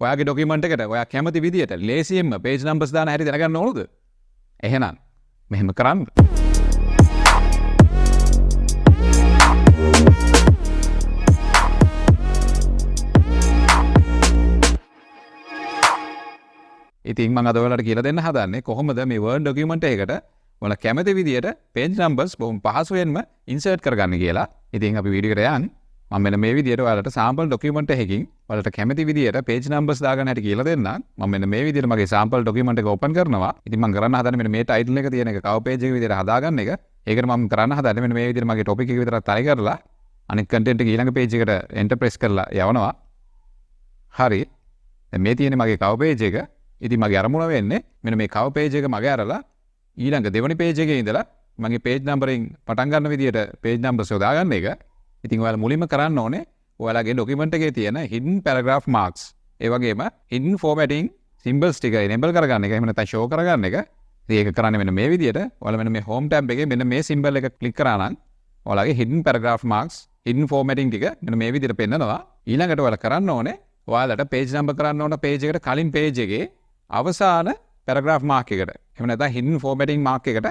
ඔයාගේ ඩොකියුමන්ට් එකට ඔයා කැමති විදියට ලේසියෙන්ම page numbers දාන හැටි දැනගන්න ඕනද? එහෙනම් මෙහෙම කරන්න. ඉතින් මම අද ඔයාලට කියලා දෙන්න හදන්නේ කොහොමද මේ Word document එකකට ඔයාලා කැමති විදියට page numbers බොහොම පහසුවෙන්ම insert කරගන්න කියලා. ඉතින් අපි වීඩියෝ එකට යන්න. මම මෙන්න මේ විදියට ඔයාලට sample document එකකින් ඔයාලට කැමති විදියට page numbers දාගන්න හැටි කියලා දෙන්නම්. මම මෙන්න මේ විදියට මගේ sample document එක open කරනවා. ඉතින් මම කරන්න හදන්නේ මෙන්න මේ title එක තියෙන එක cover page එක විදියට හදාගන්න එක. ඒකට මම කරන්න හදන්නේ මෙන්න මේ විදියට මගේ topic එක විතරක් try කරලා අනිත් content එක ඊළඟ page එකට enter press කරලා යවනවා. හරි. දැන් මේ තියෙන්නේ මගේ cover page එක. ඉතින් මගේ අරමුණ වෙන්නේ මෙන්න මේ cover page එක මගේ අරලා ඊළඟ දෙවෙනි page එකේ ඉඳලා මගේ page numbering පටන් ගන්න විදියට page numbers යොදා ගන්න එක. ඉතින් ඔයාලා මුලින්ම කරන්න ඕනේ ඔයාලගේ document එකේ තියෙන hidden paragraph marks ඒ වගේම hidden formatting symbols ටික enable කරගන්න එක. එහෙම නැත්නම් show කරගන්න එක. ඉතින් ඒක කරන්නේ මෙන්න මේ විදියට. ඔයාලා මෙන්න මේ home tab එකේ මෙන්න මේ symbol එක click කරා නම් ඔයාලගේ hidden paragraph marks hidden formatting ටික මෙන්න මේ විදියට පෙන්නනවා. ඊළඟට ඔයාලා කරන්න ඕනේ ඔයාලට page number කරන්න ඕන page එකට කලින් page එකේ අවසාන paragraph mark එකට එහෙම නැත්නම් hidden formatting mark එකට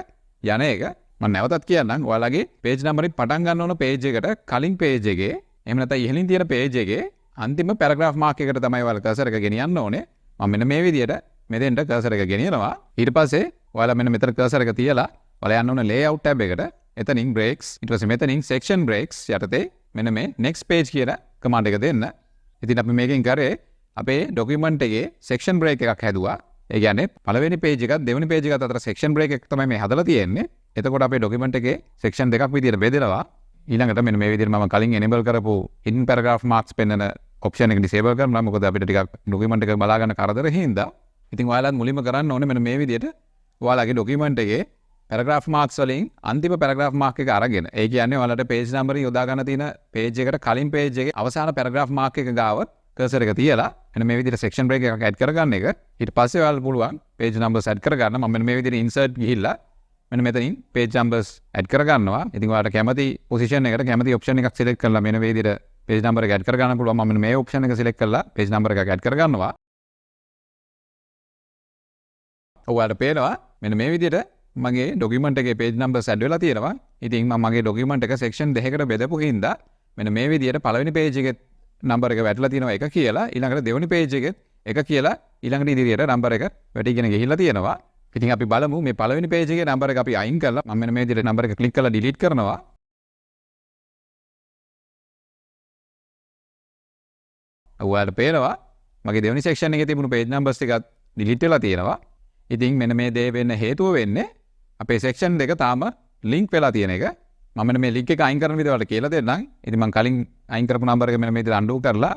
යන එක මම නැවතත් කියන්නම්. ඔයාලගේ page number එක පටන් ගන්න ඕන page එකට කලින් page එකේ එහෙම නැත්නම් ඉහළින් තියෙන page එකේ අන්තිම paragraph mark එකට තමයි ඔයාලා cursor එක ගෙනියන්න ඕනේ. මම මෙන්න මේ විදියට මෙතෙන්ට cursor එක ගෙනියනවා. ඊට පස්සේ ඔයාලා මෙන්න මෙතන cursor එක තියලා ඔයාලා යන්න ඕනේ layout tab එකට. එතනින් breaks ඊට පස්සේ මෙතනින් section breaks යටතේ මෙන්න මේ next page කියන command එක දෙන්න. ඉතින් අපි මේකෙන් කරේ අපේ document එකේ section break එකක් හැදුවා. ඒ කියන්නේ පළවෙනි page එකත් දෙවෙනි page එකත් අතර section break එක තමයි මේ හදලා තියෙන්නේ. එතකොට අපේ document එකේ section දෙකක් විදියට බෙදෙනවා. ඊළඟට මෙන්න මේ විදියට මම කලින් enable කරපු hidden paragraph marks පෙන්නන option එක disable කරනවා. මොකද අපිට ටිකක් document එක බලා ගන්න කරදර හින්දා. ඉතින් ඔයාලත් මුලින්ම කරන්න ඕනේ මෙන්න මේ විදියට ඔයාලගේ document එකේ paragraph marks වලින් අන්තිම paragraph mark එක අරගෙන ඒ කියන්නේ ඔයාලට page number යොදා ගන්න තියෙන page එකට කලින් page එකේ අවසාන paragraph mark එක ගාව cursor එක තියලා මෙන්න මේ විදිහට section break එකක් add කරගන්න එක. ඊට පස්සේ ඔයාලට පුළුවන් page numbers add කරගන්න. මම මෙන්න මේ විදිහට insert ගිහිල්ලා මෙන්න මෙතනින් page numbers add කරගන්නවා. ඉතින් ඔයාලට කැමති position එකට කැමති option එකක් select කරලා මෙන්න මේ විදිහට page number එක add කරගන්න පුළුවන්. මම මෙන්න මේ option එක select කරලා page number එකක් add කරගන්නවා. ඔයාලට පේනවා මෙන්න මේ විදිහට මගේ document එකේ page numbers add වෙලා තියෙනවා. ඉතින් මම මගේ document එක section දෙකකට බෙදපු හින්දා මෙන්න මේ විදිහට පළවෙනි page එකේ number එක වැටලා තියෙනවා එක කියලා ඊළඟට දෙවෙනි page එකෙත් එක කියලා ඊළඟට ඉදිරියට number එක වැටිගෙන ගිහිල්ලා තියෙනවා. ඉතින් අපි බලමු මේ පළවෙනි page එකේ number එක අපි අයින් කරලා මම මෙන්න මේ විදිහට number එක click කරලා delete කරනවා. ඔයාලට පේනවා මගේ දෙවෙනි section එකේ තිබුණු page numbers ටිකත් delete වෙලා තියෙනවා. ඉතින් මෙන්න මේ දේ වෙන්න හේතුව වෙන්නේ අපේ section දෙක තාම link වෙලා තියෙන එක. මම මෙන්න මේ link එක අයින් කරන විදිහ වලට කියලා දෙන්නම්. ඉතින් මම කලින් අයින් කරපු number එක මෙන්න මේ විදිහට undo කරලා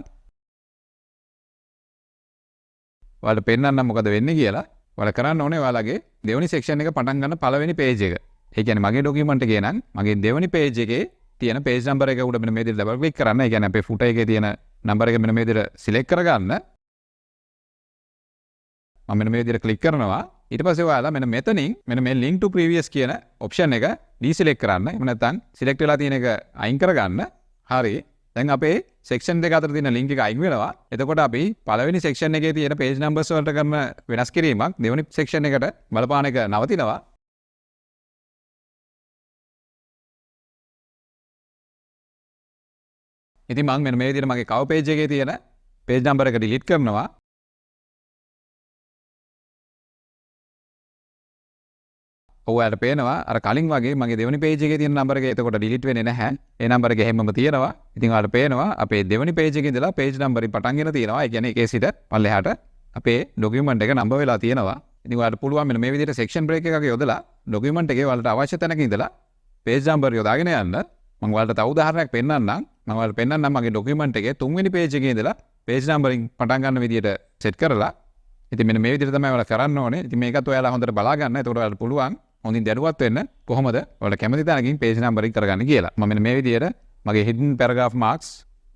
ඔයාලට පෙන්නන්නම් මොකද වෙන්නේ කියලා. ඔයාලා කරන්න ඕනේ ඔයාලගේ දෙවෙනි section එක පටන් ගන්න පළවෙනි page එක. ඒ කියන්නේ මගේ document එකේ නම් මගේ දෙවෙනි page එකේ තියෙන page number එක උඩ මෙන්න මේ විදිහට double click කරන්න. ඒ කියන්නේ අපේ footer එකේ තියෙන number එක මෙන්න මේ විදිහට select කරගන්න. මම මෙන්න මේ විදිහට click කරනවා. ඊට පස්සේ ඔයාලා මෙන්න මෙතනින් මෙන්න මේ link to previous කියන option එක deselect කරන්න. එහෙම නැත්නම් select වෙලා තියෙන එක අයින් කරගන්න. හරි. දැන් අපේ section දෙක අතර තියෙන link එක අයින් වෙනවා. එතකොට අපි පළවෙනි section එකේ තියෙන page numbers වලට කරන වෙනස් කිරීමක් දෙවෙනි section එකට බලපාන එක නවතිනවා. ඉතින් මම මෙන්න මේ විදිහට මගේ cover page එකේ තියෙන page number එක delete කරනවා. ඔයාලට පේනවා අර කලින් වගේ මගේ දෙවෙනි page එකේ තියෙන number එක එතකොට delete වෙන්නේ නැහැ. ඒ number එක හැමම තියෙනවා. ඉතින් ඔයාලට පේනවා අපේ දෙවෙනි page එකේ ඉඳලා page number එක පටන්ගෙන තියෙනවා. ඒ කියන්නේ එකේ සිට පල්ලෙහාට අපේ document එක number වෙලා තියෙනවා. ඉතින් ඔයාලට පුළුවන් මෙන්න මේ විදිහට section break එකක යොදලා document එකේ ඔයාලට අවශ්‍ය තැනක ඉඳලා page number යොදාගෙන යන්න. මම ඔයාලට තව උදාහරණයක් පෙන්නන්නම්. මම ඔයාලට පෙන්නන්නම් මගේ document එකේ තුන්වෙනි page එකේ ඉඳලා page numbering පටන් ගන්න විදිහට set කරලා. ඉතින් මෙන්න මේ විදිහට තමයි ඔයාලා කරන්න ඕනේ. ඉතින් මේකත් ඔයාලා හොඳට බලා ගන්න. එතකොට ඔයාලට පුළුවන් හොඳින් දැනුවත් වෙන්න කොහොමද ඔයාලා කැමති තැනකින් page numbering කරගන්න කියලා. මම මෙන්න මේ විදිහට මගේ hidden paragraph marks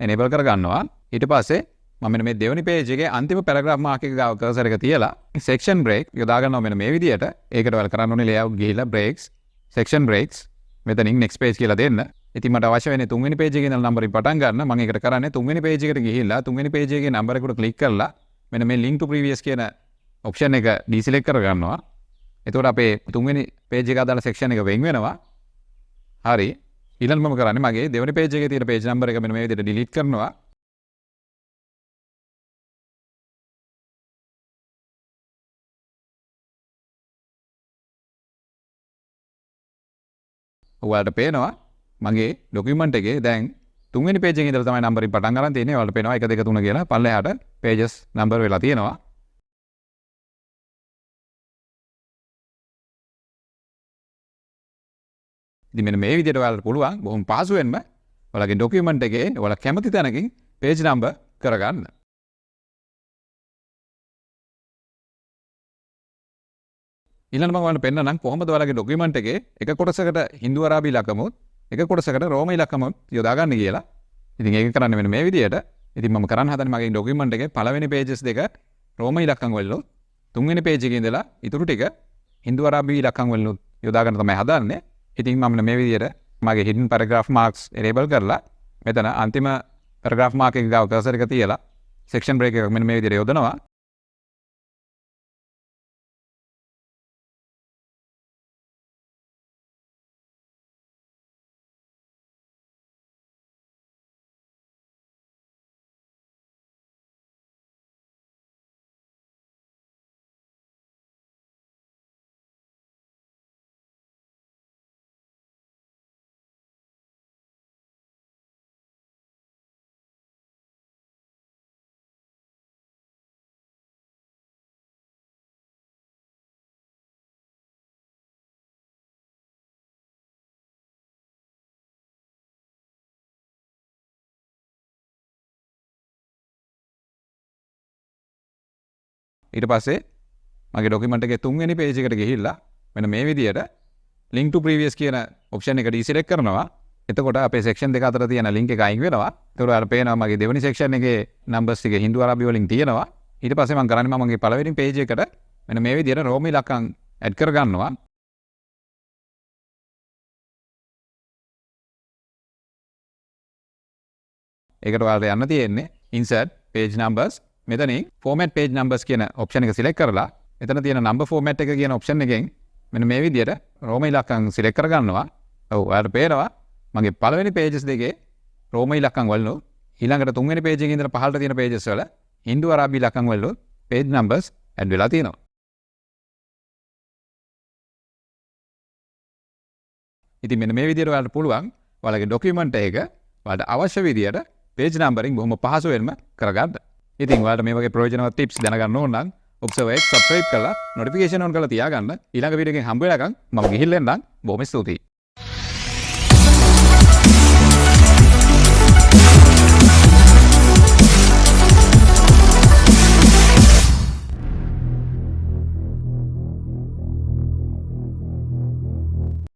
enable කරගන්නවා. ඊට පස්සේ මම මෙන්න මේ දෙවෙනි page එකේ අන්තිම paragraph mark එක ගාව cursor එක තියලා section break යොදා ගන්නවා මෙන්න මේ විදිහට. ඒකට ඔයාලා කරන්න ඕනේ layout ගිහිල්ලා breaks section breaks මෙතනින් next page කියලා දෙන්න. ඉතින් මට අවශ්‍ය වෙන්නේ තුන්වෙනි page එකේ ඉඳලා numbering පටන් ගන්න. මම ඒකට කරන්නේ තුන්වෙනි page එකට ගිහිල්ලා තුන්වෙනි page එකේ number එකට click කරලා මෙන්න මේ link to previous කියන option එක deselect කරගන්නවා. එතකොට අපේ තුන්වෙනි page එක අදාළ section එක වෙන් වෙනවා. හරි. ඊළඟ මම කරන්නේ මගේ දෙවෙනි page එකේ තියෙන page number එක මෙන්න මේ විදිහට delete කරනවා. ඔයාලට පේනවා මගේ document එකේ දැන් තුන්වෙනි page එකේ ඉඳලා තමයි number එක පටන් ගන්න තියෙන්නේ. ඔයාලට පේනවා 1 2 3 කියලා පල්ලෙහාට pages number වෙලා තියෙනවා. ඉතින් මෙන්න මේ විදිහට ඔයාලට පුළුවන් බොහොම පහසුවෙන්ම ඔයාලගේ document එකේ ඔයාලා කැමති තැනකින් page number කරගන්න. ඊළඟට මම ඔයාලට පෙන්නන්නම් කොහොමද ඔයාලගේ document එකේ එක කොටසකට හින්දු අරාබි ඉලක්කමුත් එක කොටසකට රෝම ඉලක්කමුත් යොදා ගන්න කියලා. ඉතින් ඒක කරන්නේ මෙන්න මේ විදිහට. ඉතින් මම කරන්න හදන්නේ මගේ document එකේ පළවෙනි pages දෙක රෝම ඉලක්කම් වලින් තුන්වෙනි page එකේ ඉඳලා ඊටු ටික හින්දු අරාබි ඉලක්කම් වලින් යොදා ගන්න තමයි හදන්නේ. ඉතින් මම මේ විදිහට මගේ hidden paragraph marks enable කරලා මෙතන අන්තිම paragraph mark එක ගාව cursor එක තියලා section break එක මෙන්න මේ විදිහට යොදනවා. ඊට පස්සේ මගේ document එකේ තුන්වෙනි page එකට ගිහිල්ලා මෙන්න මේ විදිහට link to previous කියන option එක deselect කරනවා. එතකොට අපේ section දෙක අතර තියෙන link එක අයින් වෙනවා. ඒතකොට අර පේනවා මගේ දෙවෙනි section එකේ numbers ටික හින්දු අරාබි වලින් තියෙනවා. ඊට පස්සේ මම කරන්නේ මගේ පළවෙනි page එකට මෙන්න මේ විදිහට රෝම ඉලක්කම් add කරගන්නවා. ඒකට ඔයාලට යන්න තියෙන්නේ insert page numbers. මෙතනින් format page numbers කියන option එක select කරලා එතන තියෙන number format එක කියන option එකෙන් මෙන්න මේ විදිහට රෝම ඉලක්කම් select කරගන්නවා. ඔව් ඔයාලට පේනවා මගේ පළවෙනි pages දෙකේ රෝම ඉලක්කම් වලින් ඊළඟට තුන්වෙනි page එකේ ඉඳලා පහළට තියෙන pages වල හින්දු අරාබි ඉලක්කම් වලින් page numbers add වෙලා තියෙනවා. ඉතින් මෙන්න මේ විදිහට ඔයාලට පුළුවන් ඔයාලගේ document එක ඔයාලට අවශ්‍ය විදිහට page numbering බොහොම පහසුවෙන්ම කරගන්න. ඉතින් ඔයාලට මේ වගේ ප්‍රයෝජනවත් tips දැනගන්න ඕන නම් observe එක subscribe කරලා notification on කරලා තියාගන්න. ඊළඟ වීඩියෝ එකෙන් හම්බ වෙනකන් මම ගිහිල්ලා එන්නම්. බොහොම ස්තුතියි.